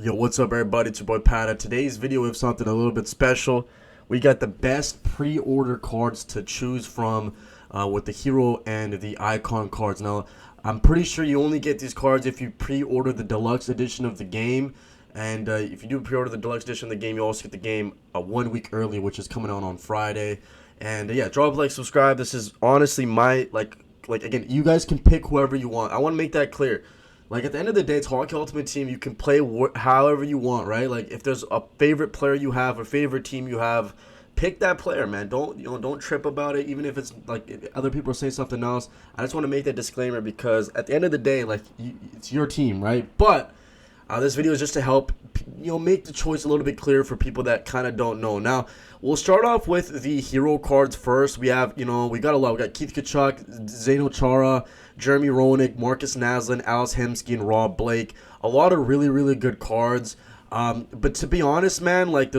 Yo, what's up, everybody? It's your boy Pata. Today's video we have something a little bit special. We got the best pre-order cards to choose from with the hero and the icon cards. Now, I'm pretty sure you only get these cards if you pre-order the deluxe edition of the game. And if you do pre-order the deluxe edition of the game, you also get the game 1 week early, which is coming out on Friday. And yeah, drop a like, subscribe. This is honestly my again, you guys can pick whoever you want. I want to make that clear. Like, at the end of the day, it's Hockey Ultimate Team. You can play however you want, right? Like, if there's a favorite player you have or favorite team you have, pick that player, man. Don't trip about it, even if it's like if other people are saying something else. I just want to make that disclaimer because at the end of the day, like, it's your team, right? But this video is just to help make the choice a little bit clearer for people that kind of don't know. Now, we'll start off with the hero cards first. We have, we got a lot. We got Keith Tkachuk, Zdeno Chara, Jeremy Roenick, Marcus Naslund, Ales Hemsky, and Rob Blake. A lot of really, really good cards. But to be honest, man, like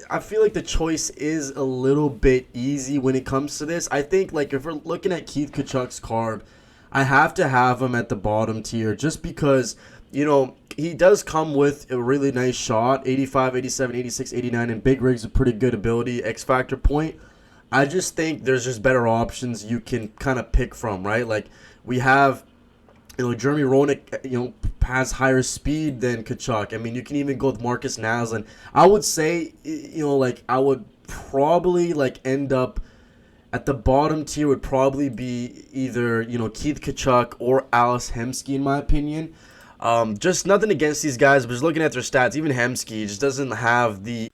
I feel like the choice is a little bit easy when it comes to this. I think like if we're looking at Keith Tkachuk's card, I have to have him at the bottom tier just because he does come with a really nice shot, 85, 87, 86, 89, and big rig's a pretty good ability, X factor point. I just think there's just better options you can kind of pick from, right? Like we have, Jeremy Roenick, has higher speed than Tkachuk. I mean, you can even go with Marcus Naslund. I would say, I would probably end up at the bottom tier would probably be either, Keith Tkachuk or Ales Hemsky, in my opinion. Just nothing against these guys, but just looking at their stats, even Hemsky just doesn't have the.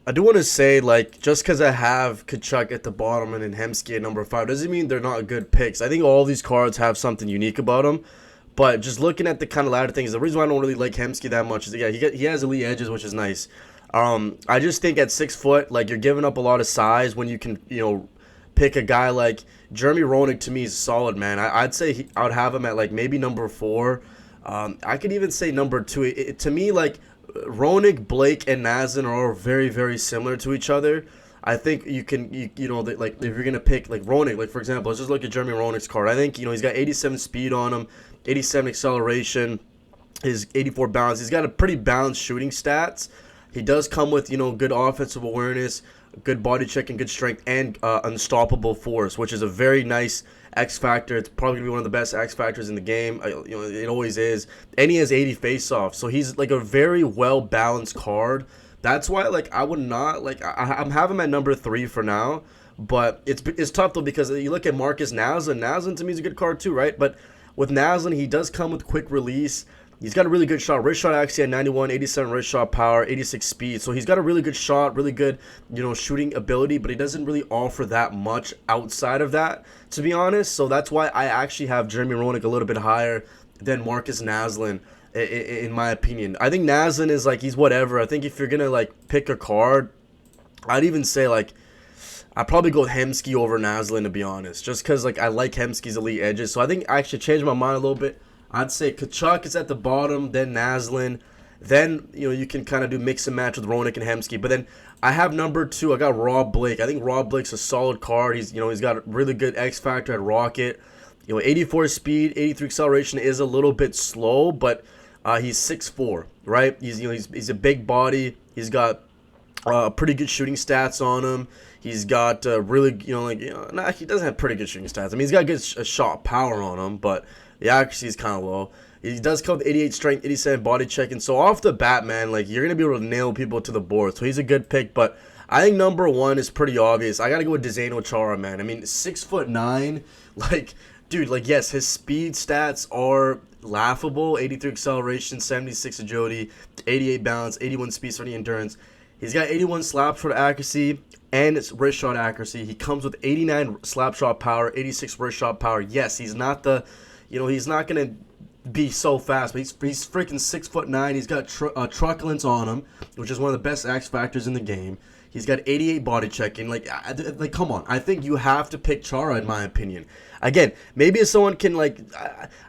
I do want to say, just because I have Tkachuk at the bottom and then Hemsky at number 5 doesn't mean they're not good picks. I think all these cards have something unique about them. But just looking at the kind of ladder things, the reason why I don't really like Hemsky that much is, he has elite edges, which is nice. I just think at 6 foot, you're giving up a lot of size when you can, pick a guy like Jeremy Roenick. To me is solid, man. I'd say I would have him at, maybe number 4. I could even say number 2. To me, Roenick, Blake, and Naslund are all very, very similar to each other. I think you can, if you're going to pick, Roenick, for example, let's just look at Jeremy Roenick's card. I think, he's got 87 speed on him, 87 acceleration, his 84 balance. He's got a pretty balanced shooting stats. He does come with, good offensive awareness, good body check, and good strength, and unstoppable force, which is a very nice X factor. It's probably gonna be one of the best X factors in the game. It always is. And he has 80 face-offs, so he's a very well balanced card. That's why I would not I'm having him at number 3 for now. But it's tough though because you look at Marcus Naslund. Naslund to me is a good card too, right? But with Naslund, he does come with quick release. He's got a really good shot. Wrist shot actually at 91, 87 wrist shot power, 86 speed. So he's got a really good shot, really good, shooting ability, but he doesn't really offer that much outside of that, to be honest. So that's why I actually have Jeremy Roenick a little bit higher than Marcus Naslund, in my opinion. I think Naslund is he's whatever. I think if you're going to pick a card, I'd even say I'd probably go with Hemsky over Naslund, to be honest, just because I like Hemsky's elite edges. So I think I actually changed my mind a little bit. I'd say Tkachuk is at the bottom, then Naslund. Then, you can kind of do mix and match with Roenick and Hemsky. But then I have number 2. I got Rob Blake. I think Rob Blake's a solid card. He's got a really good X factor at Rocket. 84 speed, 83 acceleration is a little bit slow, but he's 6'4", right? He's a big body. He's got pretty good shooting stats on him. He's got really, he doesn't have pretty good shooting stats. I mean, he's got good shot power on him, but the accuracy is kind of low. He does come with 88 strength, 87 body check, and so off the bat, man, you're gonna be able to nail people to the board. So he's a good pick, but I think number 1 is pretty obvious. I gotta go with Zdeno Chara, man. I mean, 6'9", dude, yes, his speed stats are laughable. 83 acceleration, 76 agility, 88 balance, 81 speed, 30 endurance. He's got 81 slap shot accuracy and it's wrist shot accuracy. He comes with 89 slap shot power, 86 wrist shot power. Yes, he's not the, he's not gonna be so fast, but he's freaking 6'9". He's got truculence on him, which is one of the best X factors in the game. He's got 88 body checking. Come on. I think you have to pick Chara, in my opinion. Again, maybe if someone can,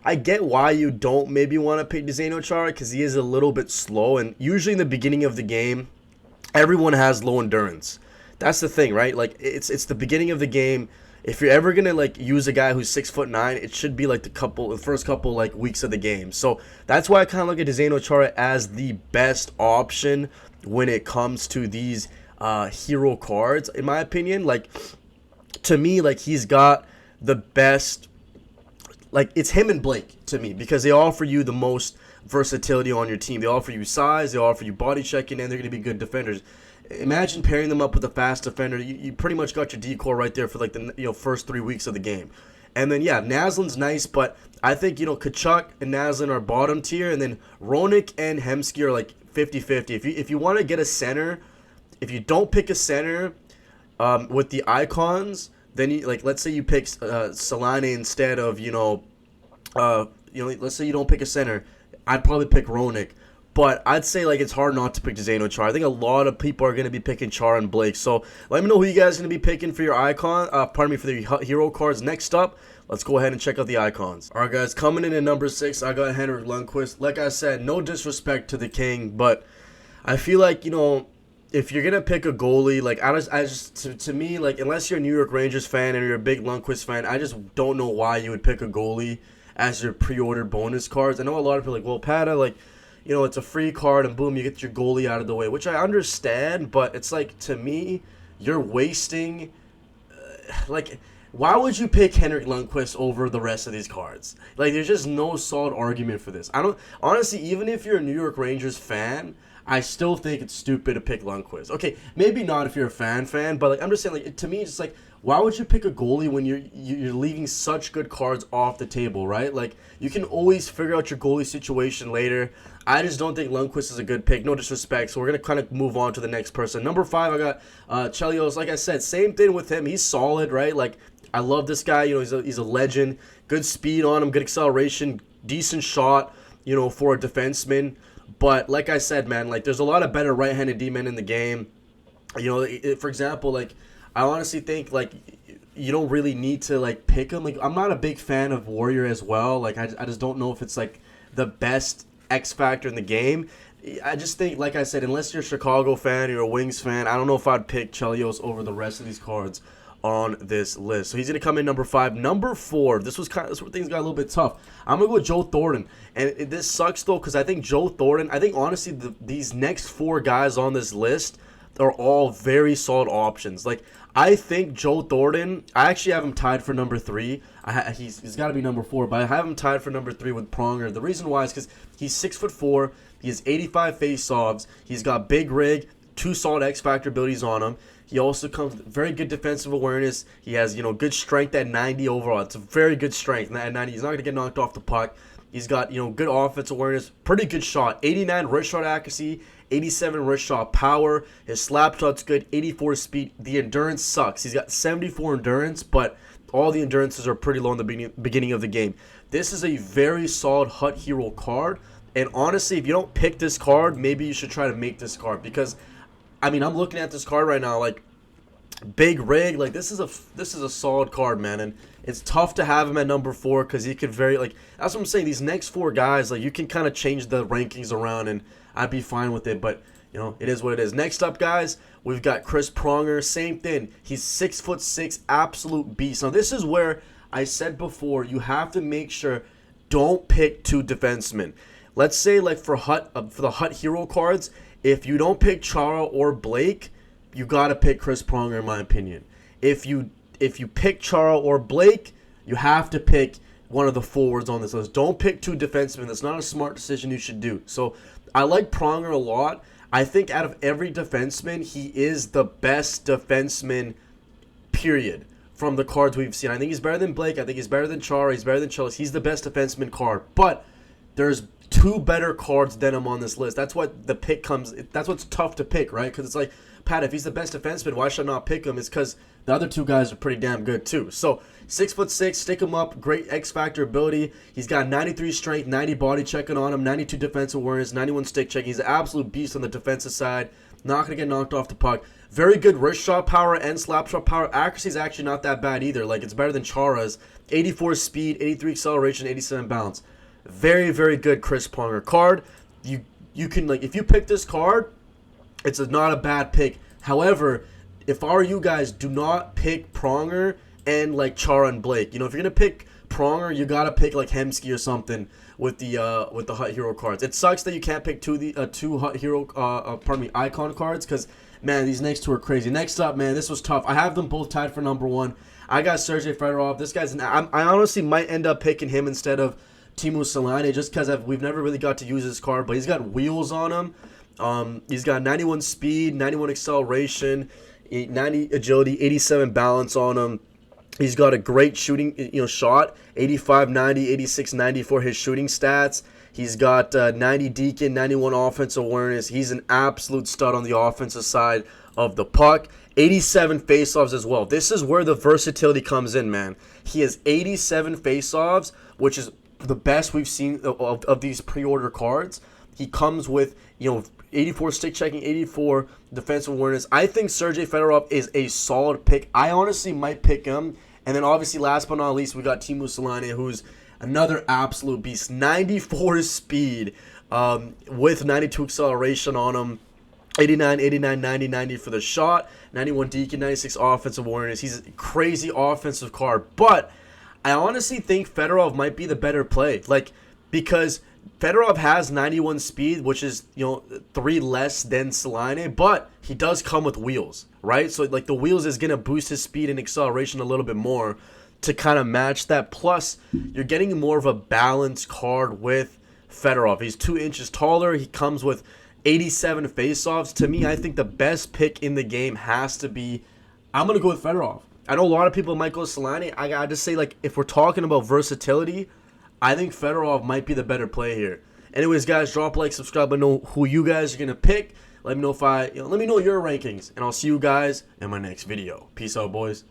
I get why you don't maybe want to pick Zdeno Chara because he is a little bit slow, and usually in the beginning of the game, everyone has low endurance. That's the thing, right? It's the beginning of the game. if you're ever gonna like use a guy who's 6'9", it should be like the first couple like weeks of the game. So that's why I kind of look at Zdeno Chara as the best option when it comes to these hero cards, in my opinion. Like, to me, like, he's got the best. Like, it's him and Blake to me because they offer you the most versatility on your team. They offer you size, they offer you body checking, and they're going to be good defenders. Imagine pairing them up with a fast defender. You pretty much got your decor right there for like the first 3 weeks of the game. And then, yeah, Naslund's nice, but I think, Tkachuk and Naslund are bottom tier, and then Roenick and Hemsky are like 50-50. If you want to get a center, if you don't pick a center with the icons, then let's say you pick Solane instead of let's say you don't pick a center, I'd probably pick Roenick. But I'd say like it's hard not to pick Zdeno Chara. I think a lot of people are going to be picking Chara and Blake. So let me know who you guys are going to be picking for your icon. For the hero cards. Next up, let's go ahead and check out the icons. All right, guys, coming in at number 6, I got Henrik Lundqvist. Like I said, no disrespect to the king, but I feel like if you're gonna pick a goalie, like to me, like unless you're a New York Rangers fan and you're a big Lundqvist fan, I just don't know why you would pick a goalie as your pre-order bonus cards. I know a lot of people are like, well, Pata, like, it's a free card and boom, you get your goalie out of the way, which I understand, but it's like, to me, you're wasting, like, why would you pick Henrik Lundqvist over the rest of these cards? Like, there's just no solid argument for this. Honestly, even if you're a New York Rangers fan, I still think it's stupid to pick Lundqvist. Okay, maybe not if you're a fan, but like I'm just saying, like to me, it's like, why would you pick a goalie when you're leaving such good cards off the table, right? Like, you can always figure out your goalie situation later. I just don't think Lundqvist is a good pick. No disrespect. So we're gonna kind of move on to the next person. Number 5, I got Chelios. Like I said, same thing with him. He's solid, right? Like, I love this guy. He's a legend. Good speed on him. Good acceleration. Decent shot. For a defenseman. But like I said, man, like there's a lot of better right-handed D-men in the game. For example, like I honestly think like you don't really need to like pick him. Like I'm not a big fan of Warrior as well. Like I just don't know if it's like the best X factor in the game. I just think, like I said, unless you're a Chicago fan or you're a Wings fan, I don't know if I'd pick Chelios over the rest of these cards on this list. So he's going to come in number 5. Number 4, this where things got a little bit tough. I'm going to go with Joe Thornton. And this sucks, though, because I think Joe Thornton, I think, honestly, these next 4 guys on this list are all very solid options. Like, I think Joe Thornton, I actually have him tied for number 3. He's got to be number 4, but I have him tied for number 3 with Pronger. The reason why is because he's 6'4", he has 85 face-offs, he's got big rig, 2 solid X-Factor abilities on him. He also comes with very good defensive awareness. He has, good strength at 90 overall. It's a very good strength at 90. He's not going to get knocked off the puck. He's got, good offensive awareness, pretty good shot. 89 wrist shot accuracy, 87 wrist shot power. His slap shot's good, 84 speed. The endurance sucks. He's got 74 endurance, but all the endurances are pretty low in the beginning of the game. This is a very solid Hut Hero card. And honestly, if you don't pick this card, maybe you should try to make this card because I'm looking at this card right now, like, big rig, like, this is a solid card, man, and it's tough to have him at number 4 because he could that's what I'm saying, these next 4 guys, like, you can kind of change the rankings around, and I'd be fine with it, but, it is what it is. Next up, guys, we've got Chris Pronger, same thing, he's 6'6", absolute beast. Now, this is where I said before, you have to make sure, don't pick 2 defensemen. Let's say, like, for the Hut Hero cards, if you don't pick Chara or Blake, you gotta pick Chris Pronger, in my opinion. If you pick Chara or Blake, you have to pick one of the forwards on this list. Don't pick 2 defensemen. That's not a smart decision you should do. So I like Pronger a lot. I think out of every defenseman, he is the best defenseman, period, from the cards we've seen. I think he's better than Blake. I think he's better than Chara. He's better than Chelios. He's the best defenseman card. But there's 2 better cards than him on this list. That's what the pick comes. That's what's tough to pick, right? Because it's like, Pat, if he's the best defenseman, why should I not pick him? It's because the other 2 guys are pretty damn good too. So 6'6", stick him up, great X-Factor ability. He's got 93 strength, 90 body checking on him, 92 defensive awareness, 91 stick checking. He's an absolute beast on the defensive side. Not going to get knocked off the puck. Very good wrist shot power and slap shot power. Accuracy is actually not that bad either. Like, it's better than Chara's. 84 speed, 83 acceleration, 87 balance. Very, very good Chris Pronger card. You can, like, if you pick this card, it's not a bad pick. However, if I were you guys, do not pick Pronger and like Chara and Blake. You know, if you're gonna pick Pronger, you gotta pick like Hemsky or something with the Hut Hero cards. It sucks that you can't pick two Hut Hero Icon cards, because man, these next two are crazy. Next up, man, this was tough. I have them both tied for number one. I got Sergey Fedorov. This guy's I honestly might end up picking him instead of Teemu Selanne, just because we've never really got to use his card, but he's got wheels on him. He's got 91 speed, 91 acceleration, 90 agility, 87 balance on him. He's got a great shooting, shot, 85, 90, 86, 90 for his shooting stats. He's got 90 Deacon, 91 offensive awareness. He's an absolute stud on the offensive side of the puck. 87 faceoffs as well. This is where the versatility comes in, man. He has 87 faceoffs, which is the best we've seen of these pre-order cards. He comes with, 84 stick checking, 84 defensive awareness. I think Sergey Fedorov is a solid pick. I honestly might pick him. And then obviously, last but not least, we got Teemu Selanne, who's another absolute beast. 94 speed with 92 acceleration on him. 89, 89, 90, 90 for the shot. 91 Deacon, 96 offensive awareness. He's a crazy offensive card. But I honestly think Fedorov might be the better play. Because Fedorov has 91 speed, which is, 3 less than Selanne, but he does come with wheels, right? So, the wheels is going to boost his speed and acceleration a little bit more to kind of match that. Plus, you're getting more of a balanced card with Fedorov. He's 2 inches taller. He comes with 87 faceoffs. To me, I think the best pick in the game has to be, I'm going to go with Fedorov. I know a lot of people might go Selanne. I got to say, if we're talking about versatility, I think Fedorov might be the better play here. Anyways, guys, drop a like, subscribe. Let me know who you guys are going to pick. Let me know let me know your rankings, and I'll see you guys in my next video. Peace out, boys.